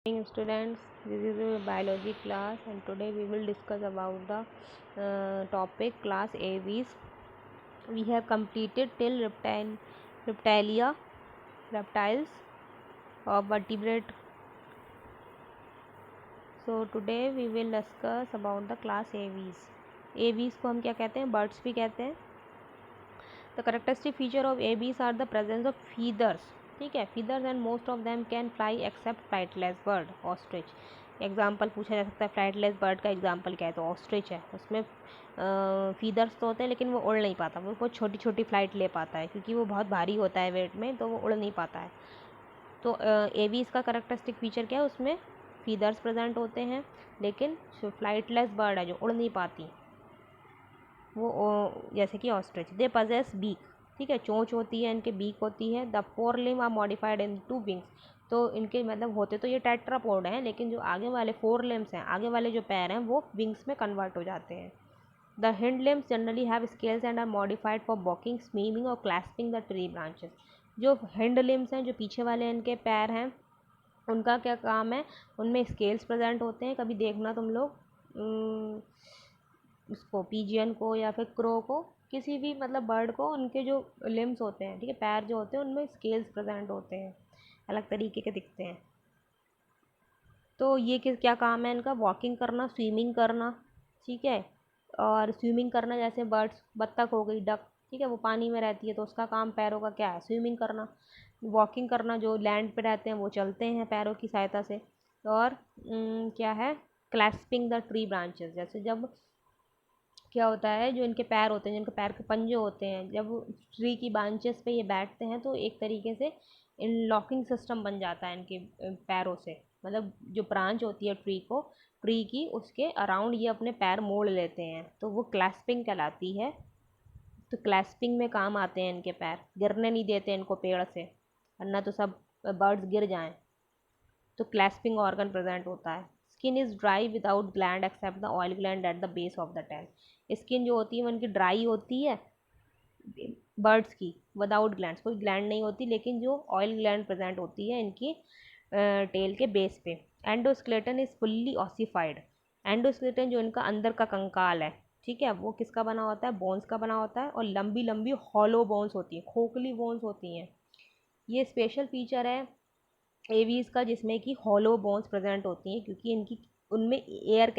Morning students, this is a biology class and today we will discuss about the topic class Aves. We have completed till reptilia, reptiles or vertebrate. So today we will discuss about the class Aves. Aves को हम क्या कहते हैं? Birds भी कहते हैं. The characteristic feature of Aves are the presence of feathers. ठीक है, feathers and most of them can fly except flightless bird, ostrich. Example पूछा जा सकता है फ्लाइटलेस बर्ड का एग्जाम्पल क्या है, तो ऑस्ट्रिच है. उसमें फीदर्स तो होते हैं लेकिन वो उड़ नहीं पाता, वो बहुत छोटी छोटी फ्लाइट ले पाता है क्योंकि वो बहुत भारी होता है वेट में, तो वो उड़ नहीं पाता है. तो एवीज का करेक्टरिस्टिक फीचर क्या है, उसमें फीदर्स प्रेजेंट होते हैं लेकिन जो फ्लाइटलेस बर्ड है जो उड़ नहीं पाती वो जैसे कि ऑस्ट्रिच. They possess beak. ठीक है, चोंच होती है, इनके बीक होती है. The fore limb are modified into wings. तो इनके मतलब होते तो ये टेट्रापोड हैं लेकिन जो आगे वाले फोर लिम्स हैं, आगे वाले जो पैर हैं वो विंग्स में कन्वर्ट हो जाते हैं. The hind limbs generally have scales and are modified for walking, swimming और क्लैस्पिंग द ट्री ब्रांचेस. जो हिंड लिम्स हैं, जो पीछे वाले इनके पैर हैं, उनका क्या काम है, उनमें स्केल्स प्रेजेंट होते हैं. कभी देखना तुम लोग उसको पीजियन को या फिर क्रो को, किसी भी मतलब बर्ड को, उनके जो लिम्स होते हैं, ठीक है, पैर जो होते हैं उनमें स्केल्स प्रेजेंट होते हैं, अलग तरीके के दिखते हैं. तो ये क्या काम है इनका, वॉकिंग करना, स्विमिंग करना. ठीक है, और स्विमिंग करना जैसे बर्ड्स, बत्तख हो गई, डक, ठीक है, वो पानी में रहती है तो उसका काम पैरों का क्या है, स्विमिंग करना. वॉकिंग करना, जो लैंड पे रहते हैं वो चलते हैं पैरों की सहायता से. और क्या है, क्लैस्पिंग द ट्री ब्रांचेस. जैसे जब क्या होता है, जो इनके पैर होते हैं, जिनके पैर के पंजे होते हैं, जब ट्री की ब्रांचेस पे ये बैठते हैं तो एक तरीके से इन लॉकिंग सिस्टम बन जाता है इनके पैरों से. मतलब जो ब्रांच होती है ट्री की, उसके अराउंड ये अपने पैर मोड़ लेते हैं, तो वो क्लैस्पिंग कहलाती है. तो क्लैस्पिंग में काम आते हैं इनके पैर, गिरने नहीं देते इनको पेड़ से, वरना तो सब बर्ड्स गिर जाएं. तो क्लैस्पिंग ऑर्गन प्रेजेंट होता है. Skin is dry without gland except the oil gland at the base of the tail. Skin जो होती है वो इनकी ड्राई होती है बर्ड्स की, विदाउट ग्लैंड्स, कोई ग्लैंड नहीं होती, लेकिन जो ऑयल ग्लैंड प्रेजेंट होती है इनकी टेल के बेस पे. Endoskeleton is fully ossified. Endoskeleton जो इनका अंदर का कंकाल है, ठीक है, वो किसका बना होता है, बोन्स का बना होता है. और लंबी लंबी हॉलो बोन्स होती हैं, खोखली बोन्स होती हैं. ये स्पेशल फीचर है एवीज का जिसमें कि हॉलो बोन्स प्रेजेंट होती हैं, क्योंकि इनकी उनमें एयर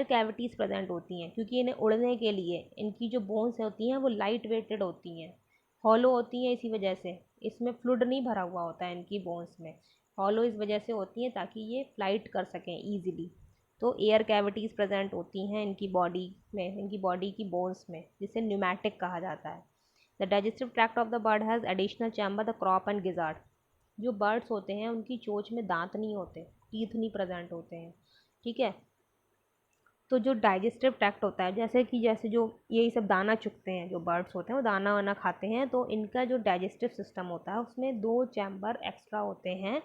कैविटीज़ प्रेजेंट होती हैं, क्योंकि इन्हें उड़ने के लिए इनकी जो बोन्स होती हैं वो लाइट वेटेड होती हैं, हॉलो होती हैं. इसी वजह से इसमें फ्लूइड नहीं भरा हुआ होता है इनकी बोन्स में, हॉलो इस वजह से होती हैं ताकि ये फ्लाइट कर सकें ईजिली. तो एयर कैविटीज़ प्रेजेंट होती हैं इनकी बॉडी में, इनकी बॉडी की बोन्स में, जिसे न्यूमैटिक कहा जाता है. The digestive tract of the bird has additional chamber, the crop and gizzard. जो बर्ड्स होते हैं उनकी चोंच में दांत नहीं होते, टीथ नहीं प्रेजेंट होते हैं. ठीक है, तो जो डाइजेस्टिव ट्रैक्ट होता है, जैसे जो यही सब दाना चुगते हैं, जो बर्ड्स होते हैं वो दाना वाना खाते हैं, तो इनका जो डाइजेस्टिव सिस्टम होता है उसमें 2 चैम्बर एक्स्ट्रा होते हैं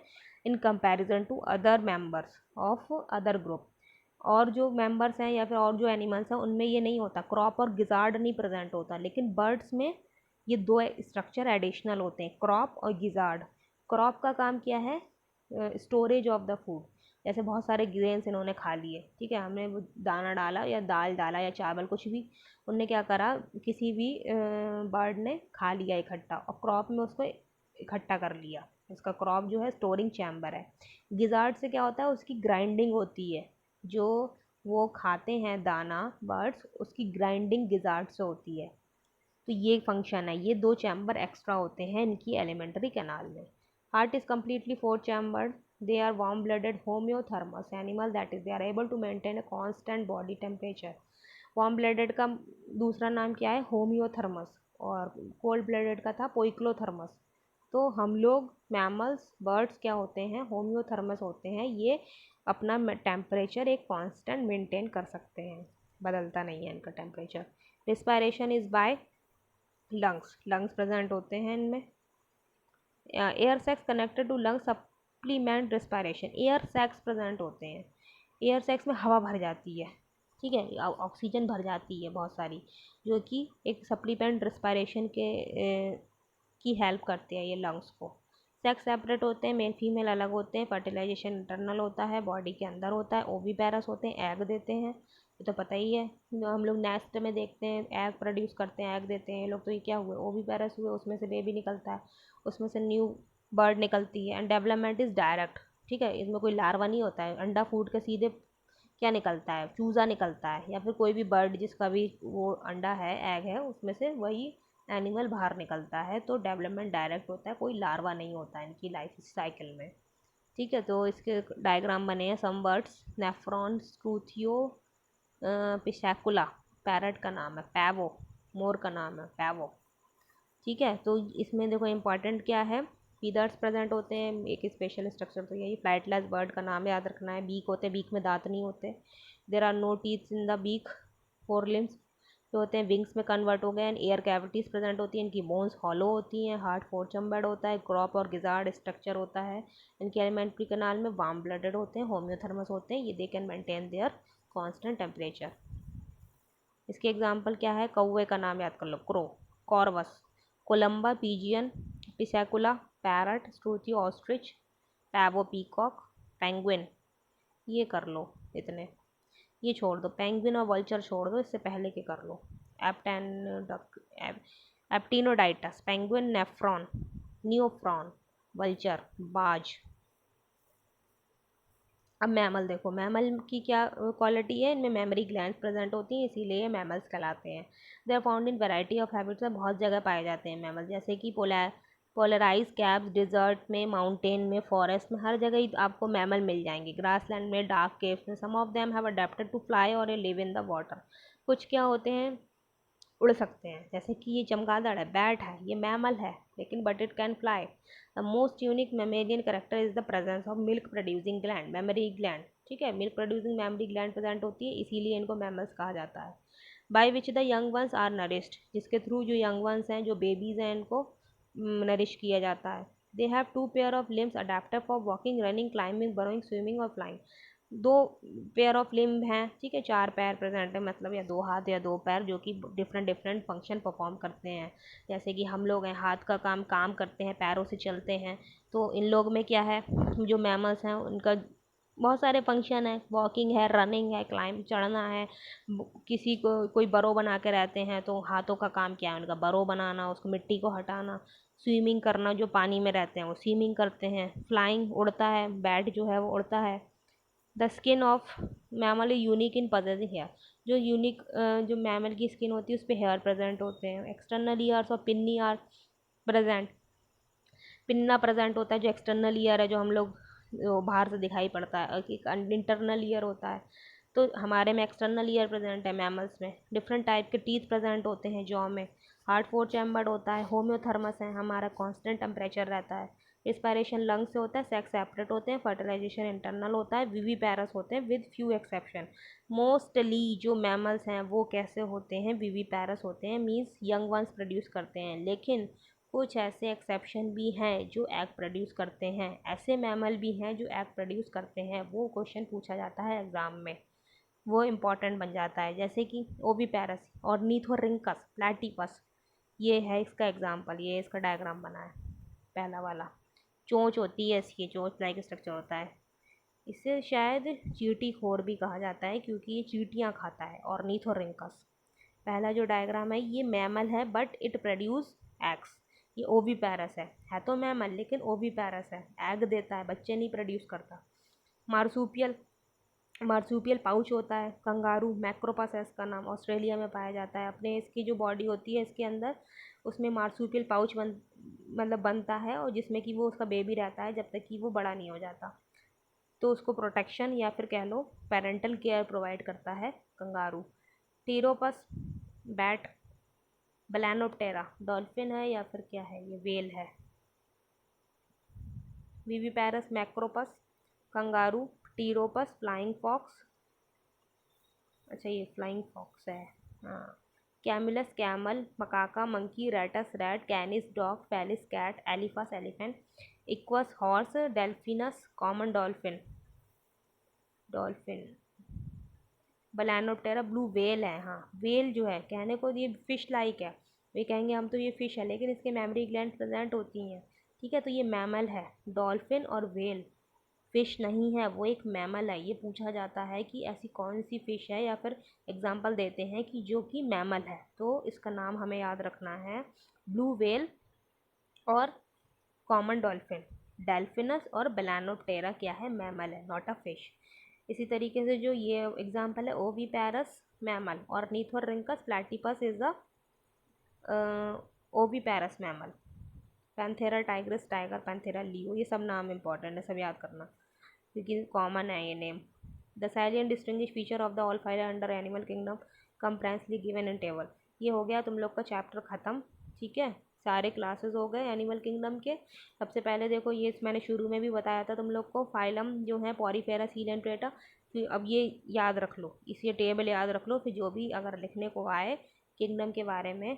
in comparison to other members of other group. और जो मेंबर्स हैं या फिर और जो एनिमल्स हैं उनमें ये नहीं होता, क्रॉप और गिजार्ड नहीं प्रेजेंट होता, लेकिन बर्ड्स में ये 2 स्ट्रक्चर एडिशनल होते हैं, क्रॉप और गिजार्ड. क्रॉप का काम क्या है, स्टोरेज ऑफ द फूड. जैसे बहुत सारे ग्रेन्स इन्होंने खा लिए, ठीक है, हमने वो दाना डाला या दाल डाला या चावल, कुछ भी उनने क्या करा, किसी भी बर्ड ने खा लिया इकट्ठा, और क्रॉप में उसको इकट्ठा कर लिया. उसका क्रॉप जो है स्टोरिंग चैम्बर है. गिजार्ड से क्या होता है, उसकी ग्राइंडिंग होती है, जो वो खाते हैं दाना बर्ड्स, उसकी ग्राइंडिंग गिजार्ड से होती है. तो ये फंक्शन है, ये 2 चैम्बर एक्स्ट्रा होते हैं इनकी एलिमेंट्री कैनाल में. Heart is completely 4 chambered. They are warm-blooded homeothermous animal, that is they are able to maintain a constant body temperature. Warm-blooded का दूसरा नाम क्या है, होम्योथर्मस, और कोल्ड-ब्लडेड का था पोइक्लोथर्मस. तो हम लोग मैमल्स, बर्ड्स क्या होते हैं, होम्योथर्मस होते हैं. ये अपना टेम्परेचर एक कांस्टेंट मेंटेन कर सकते हैं, बदलता नहीं है इनका temperature. Respiration is by lungs present होते हैं इनमें. Air sacs connected to lungs supplement respiration. Air sacs present होते हैं, एयर सैक्स में हवा भर जाती है, ठीक है, ऑक्सीजन भर जाती है बहुत सारी, जो कि एक सप्लीमेंट रिस्पायरेशन के की हेल्प करते हैं ये लंग्स को. सेक्स सेपरेट होते हैं, मेल फीमेल अलग होते हैं, फर्टिलाइजेशन इंटरनल होता है, बॉडी के अंदर होता है, ओवीपेरस होते हैं, एग देते हैं, ये तो पता ही है, हम लोग नेस्ट में देखते हैं एग प्रोड्यूस करते हैं, एग देते हैं ये लोग, तो ये क्या हुए ओवीपेरस हुए, उसमें से बेबी निकलता है, उसमें से न्यू बर्ड निकलती है, एंड डेवलपमेंट इज़ डायरेक्ट, ठीक है, इसमें कोई लार्वा नहीं होता है, अंडा फूट के सीधे क्या निकलता है, चूज़ा निकलता है, या फिर कोई भी बर्ड जिसका भी वो अंडा है, एग है, उसमें से वही एनिमल बाहर निकलता है, तो डेवलपमेंट डायरेक्ट होता है, कोई लार्वा नहीं होता है इनकी लाइफ साइकिल में, ठीक है। तो इसके डायग्राम बने हैं, सम बर्ड्स, नेफ्रॉन, स्क्रूथियो, पिसैकुला, पैरट का नाम है पैवो, मोर का नाम है पैवो, ठीक है। तो इसमें देखो इम्पॉर्टेंट क्या है, फीदर्स प्रेजेंट होते हैं, एक स्पेशल स्ट्रक्चर तो यही, फ्लाइटलेस बर्ड का नाम याद रखना है, बीक होते हैं, बीक में दांत नहीं होते, there are no teeth in the beak, fore limbs जो होते हैं विंग्स में कन्वर्ट हो गए, एंड एयर कैविटीज़ प्रेजेंट होती हैं, इनकी बोन्स हॉलो होती हैं, हार्ट फोर चैम्बर्ड होता है, क्रॉप और गिजार्ड स्ट्रक्चर होता है, इनके एलिमेंट्री कनाल में वार्म ब्लडेड होते हैं, होम्योथर्मस होते हैं, ये they can maintain their constant temperature. इसके एग्जांपल क्या है, कौवे का नाम याद कर लो, crow, Corvus, Columba pigeon, Psittacula, parrot, Struthio ostrich, Pavo peacock, penguin, ये कर लो इतने, ये छोड़ दो, पेंगुइन और वल्चर छोड़ दो, इससे पहले के कर लो, एप्टिनोडाइटस, पेंगुइन, नेफ्रॉन, नियोफ्रॉन, वल्चर, बाज। अब मैमल देखो, मैमल की क्या क्वालिटी है, इनमें मेमोरी ग्लैंड्स प्रेजेंट होती हैं, इसीलिए ये मैमल्स कहलाते हैं। They are found in variety of habits, में बहुत जगह पाए जाते हैं मैमल, जैसे कि पोलराइज कैप्स, डिजर्ट में, माउंटेन में, फॉरेस्ट में, हर जगह ही आपको मैमल मिल जाएंगे, ग्रास लैंड में, डार्क केव्स में, some of them have adapted to fly or live in the water, कुछ क्या होते हैं उड़ सकते हैं, जैसे कि ये चमगादड़ है, बैट है, ये मैमल है, लेकिन but it can fly. The most unique mammalian character is the presence of milk producing gland, mammary gland, ठीक है, milk producing mammary gland present होती है, इसीलिए इनको मैमल्स कहा जाता है। By which the young ones are nourished, जिसके थ्रू जो यंग वंस हैं, जो बेबीज हैं, इनको नरिश किया जाता है। They have two pair of limbs adapted for walking, running, climbing, burrowing, swimming और फ्लाइंग, दो पेयर ऑफ लिम्ब हैं, ठीक है, चार पैर प्रेजेंट है, मतलब या दो हाथ या दो पैर, जो कि डिफरेंट डिफरेंट फंक्शन परफॉर्म करते हैं, जैसे कि हम लोग हैं हाथ का काम काम करते हैं, पैरों से चलते हैं, तो इन लोग में क्या है, जो मैमल्स हैं उनका बहुत सारे फंक्शन है, वॉकिंग है, रनिंग है, क्लाइंब चढ़ना है, किसी को कोई बरो बना के रहते हैं, तो हाथों का काम क्या है उनका, बरो बनाना, उसको मिट्टी को हटाना, स्विमिंग करना, जो पानी में रहते हैं वो स्विमिंग करते हैं, फ्लाइंग उड़ता है, बैट जो है वो उड़ता है। The skin of mammal is unique in possessing hair, जो यूनिक जो मैमल की स्किन होती है उस पर हेयर प्रेजेंट होते हैं, एक्सटर्नल ईयर्स और पिन्नी आर प्रेजेंट, पिन्ना प्रेजेंट होता है, जो एक्सटर्नल ईयर है, जो हम लोग बाहर से दिखाई पड़ता है, और एक इंटरनल ईयर होता है, तो हमारे में एक्सटर्नल ईयर प्रेजेंट है, मैमल्स में डिफरेंट टाइप के टीथ प्रेजेंट होते हैं जॉ में, हार्ट फोर चैम्बर्ड होता है, होम्योथर्मस है, हमारा कांस्टेंट टेम्परेचर रहता है, रिस्पायरेशन लंग से होता है, सेक्स सेपरेट होते हैं, फर्टिलाइजेशन इंटरनल होता है, विवीपैरस होते हैं विद फ्यू एक्सेप्शन। मोस्टली जो मैमल्स हैं वो कैसे होते हैं, विवीपैरस होते हैं, मीन्स यंग वंस प्रोड्यूस करते हैं, लेकिन कुछ ऐसे एक्सेप्शन भी हैं जो एग प्रोड्यूस करते हैं, ऐसे मैमल भी हैं जो एग प्रोड्यूस करते हैं, वो क्वेश्चन पूछा जाता है एग्जाम में, वो इम्पॉर्टेंट बन जाता है, जैसे कि ओविपेरस और नीथोरिंकस प्लैटिपस, ये है इसका एग्जाम्पल, ये इसका डायग्राम बना है पहला वाला, चोंच होती है इसकी, चोंच लाइक स्ट्रक्चर होता है, इसे शायद चींटी खोर भी कहा जाता है क्योंकि ये चींटियाँ खाता है, और नीथोरिंकस पहला जो डायग्राम है ये मैमल है बट इट प्रोड्यूस एग्स, ये ओवीपैरस है तो मैमल लेकिन ओवीपैरस है, एग देता है, बच्चे नहीं प्रोड्यूस करता। मार्सूपियल, मार्सूपियल पाउच होता है, कंगारू, मैक्रोपस है इसका नाम, ऑस्ट्रेलिया में पाया जाता है, अपने इसकी जो बॉडी होती है इसके अंदर उसमें मार्सूपियल पाउच मतलब बनता है, और जिसमें कि वो उसका बेबी रहता है जब तक कि वो बड़ा नहीं हो जाता, तो उसको प्रोटेक्शन या फिर कह लो पेरेंटल केयर प्रोवाइड करता है kangaroo. Pteropus bat, Balaenoptera dolphin है या फिर क्या है, ये वेल है। Viviparous Macropus, kangaroo, Pteropus, flying fox, अच्छा ये फ्लाइंग फॉक्स है, हाँ, Camelus camel, Macaca monkey, Rattus rat, Canis dog, Felis cat, Elephas elephant, Equus horse, Delphinus common dolphin, dolphin, Balaenoptera blue whale है, हाँ वेल जो है कहने को ये फिश लाइक है, वे कहेंगे हम तो ये फिश है, लेकिन इसके मेमोरी ग्लैंड प्रेजेंट होती हैं, ठीक है, तो ये मैमल है। डॉल्फिन और व्हेल फिश नहीं है, वो एक मैमल है। ये पूछा जाता है कि ऐसी कौन सी फिश है, या फिर एग्जाम्पल देते हैं कि जो कि मैमल है, तो इसका नाम हमें याद रखना है ब्लू व्हेल और कॉमन डॉल्फिन। डेल्फिनस और बेलानोप्टेरा क्या है, मैमल है, नॉट अ फिश। इसी तरीके से जो ये एग्जाम्पल है ओविपैरस मैमल, और Ornithorhynchus platypus is the oviparous mammal. Panthera tigris tiger, Panthera leo, ये सब नाम इंपॉर्टेंट है, सब याद करना क्योंकि कॉमन है ये name. The salient distinguishing feature of the all phyla under animal kingdom comprehensively given in table. ये हो गया तुम लोग का चैप्टर ख़त्म। ठीक है, सारे क्लासेस हो गए एनिमल किंगडम के। सबसे पहले देखो, ये मैंने शुरू में भी बताया था तुम लोग को, फाइलम जो है पॉरीफेरा सीलेंट्रेटा। फिर अब ये याद रख लो, इसे टेबल याद रख लो, फिर जो भी अगर लिखने को आए किंगडम के बारे में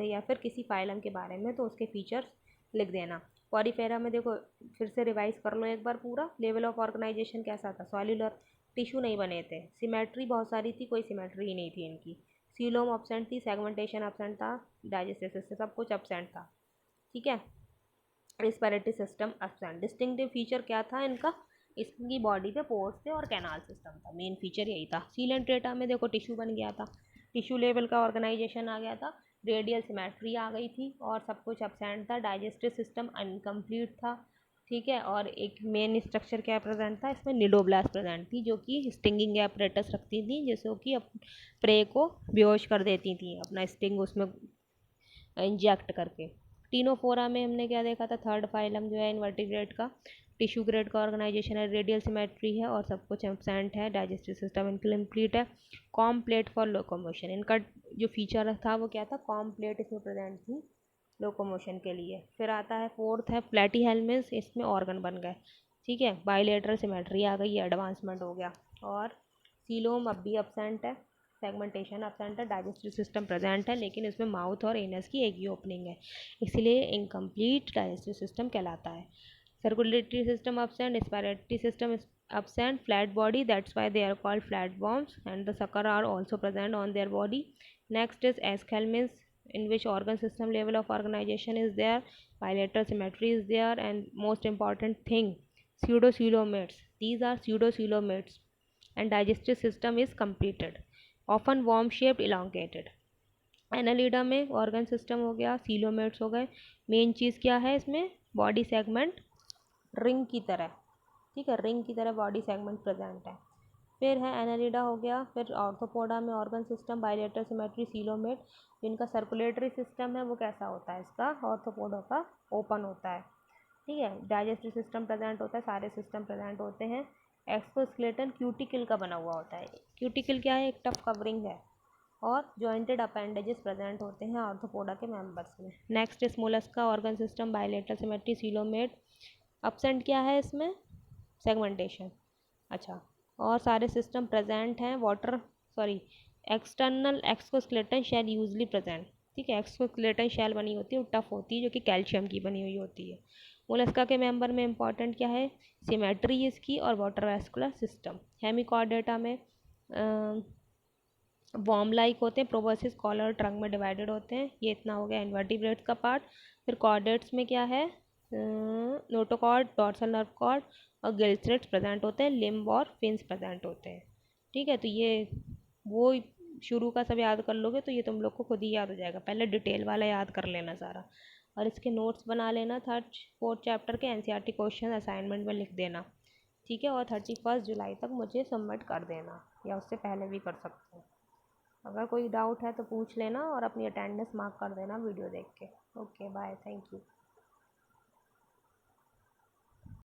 या फिर किसी फाइलम के बारे में तो उसके फीचर्स लिख देना। पॉरीफेरा में देखो, फिर से रिवाइज कर लो एक बार पूरा। लेवल ऑफ ऑर्गेनाइजेशन कैसा था, सॉल्यूलर, टिश्यू नहीं बने थे, सिमेट्री बहुत सारी थी, कोई सिमेट्री ही नहीं थी इनकी, सीलोम एब्सेंट थी, सेगमेंटेशन एब्सेंट था, डाइजेस्टिव सिस्टम सब कुछ एब्सेंट था। ठीक है, respiratory system absent. Distinctive feature क्या था इनका, इसकी बॉडी पे पोर्स थे और कैनाल सिस्टम था, मेन फीचर यही था। सीलेंट्रेटा में देखो टिश्यू बन गया था, टिश्यू लेवल का ऑर्गेनाइजेशन आ गया था, रेडियल सिमेट्री आ गई थी और सब कुछ एब्सेंट था, डाइजेस्टिव सिस्टम इनकम्प्लीट था। ठीक है, और एक मेन स्ट्रक्चर क्या प्रेजेंट था इसमें, निडोब्लास्ट प्रेजेंट थी, जो कि स्टिंगिंग एपरेटस रखती थी, जैसे कि प्रे को बेहोश कर देती थी अपना स्टिंग उसमें इंजेक्ट करके। टीनोफोरा में हमने क्या देखा था, थर्ड फाइलम जो है इनवर्टिब्रेट का, टिश्यू ग्रेड का ऑर्गेनाइजेशन है, रेडियल सिमेट्री है और सब कुछ एब्सेंट है, डाइजेस्टिव सिस्टम इनकम्प्लीट है। कॉम प्लेट फॉर लोकोमोशन, इनका जो फीचर था वो क्या था, कॉम प्लेट इसमें प्रेजेंट थी लोकोमोशन के लिए। फिर आता है फोर्थ है प्लेटी हेलमिन्स, इसमें ऑर्गन बन गए। ठीक है, बाइलेटरल सिमेट्री आ गई, एडवांसमेंट हो गया। और सीलोम अब भी एब्सेंट है, सेगमेंटेशन एब्सेंट है, डाइजेस्टिव सिस्टम प्रेजेंट है, लेकिन इसमें माउथ और एनस की एक ही ओपनिंग है, इसलिए इनकम्प्लीट डाइजेस्टिव सिस्टम कहलाता है। Circulatory system absent, respiratory system absent, flat body, that's why they are called flatworms, and the sucker are also present on their body. Next is aschelmins, in which organ system level of organization is there, bilateral symmetry is there, and most important thing, pseudocoelomates, these are pseudocoelomates, and digestive system is completed, often worm shaped, elongated. Annelida में organ system हो गया, coelomates हो गए। Main चीज़ क्या है इसमें, body segment ring की तरह, ठीक है, रिंग की तरह बॉडी सेगमेंट प्रेजेंट है। फिर है एनालिडा हो गया। फिर ऑर्थोपोडा में organ system, bilateral symmetry, coelomate. इनका सर्कुलेटरी सिस्टम है वो कैसा होता है, इसका ऑर्थोपोडा का ओपन होता है। ठीक है, डाइजेस्टिव सिस्टम प्रेजेंट होता है, सारे सिस्टम प्रेजेंट होते हैं। एक्सोस्केलेटन क्यूटिकल का बना हुआ होता है। क्यूटिकल क्या है, एक टफ कवरिंग है। और जॉइंटेड अपेंडेजेस प्रेजेंट होते हैं ऑर्थोपोडा के मेंबर्स में। Next is Mollusca, organ system, bilateral symmetry, coelomate. Absent क्या है इसमें, सेगमेंटेशन। अच्छा, और सारे सिस्टम प्रेजेंट हैं। Water sorry external exoskeleton shell usually present. ठीक है, एक्सोस्केलेटन शेल बनी होती है, वो टफ होती है, जो कि कैल्शियम की बनी हुई होती है। मोलस्का के मेंबर में इंपॉर्टेंट क्या है, सिमेट्री इसकी और वाटर वैस्कुलर सिस्टम। हेमिकॉर्डेटा में वॉर्म लाइक होते हैं, प्रोबोसिस कॉलर ट्रंक में डिवाइडेड होते हैं। ये इतना हो गया इन्वर्टिब्रेट्स का पार्ट। फिर कॉर्डेट्स में क्या है, नोटोकॉर्ड, डॉर्सल नर्व कॉर्ड और गिल थ्रेड्स प्रेजेंट होते हैं, लिम्ब और फिन्स प्रेजेंट होते हैं। ठीक है, तो ये वो शुरू का सब याद कर लोगे तो ये तुम लोग को खुद ही याद हो जाएगा, पहले डिटेल वाला याद कर लेना सारा, और इसके नोट्स बना लेना। थर्ड फोर्थ चैप्टर के एनसीईआरटी क्वेश्चन असाइनमेंट में लिख देना। ठीक है, और 31 जुलाई तक मुझे सबमिट कर देना, या उससे पहले भी कर सकते हो। अगर कोई डाउट है तो पूछ लेना और अपनी अटेंडेंस मार्क कर देना वीडियो देख के। Okay bye, thank you.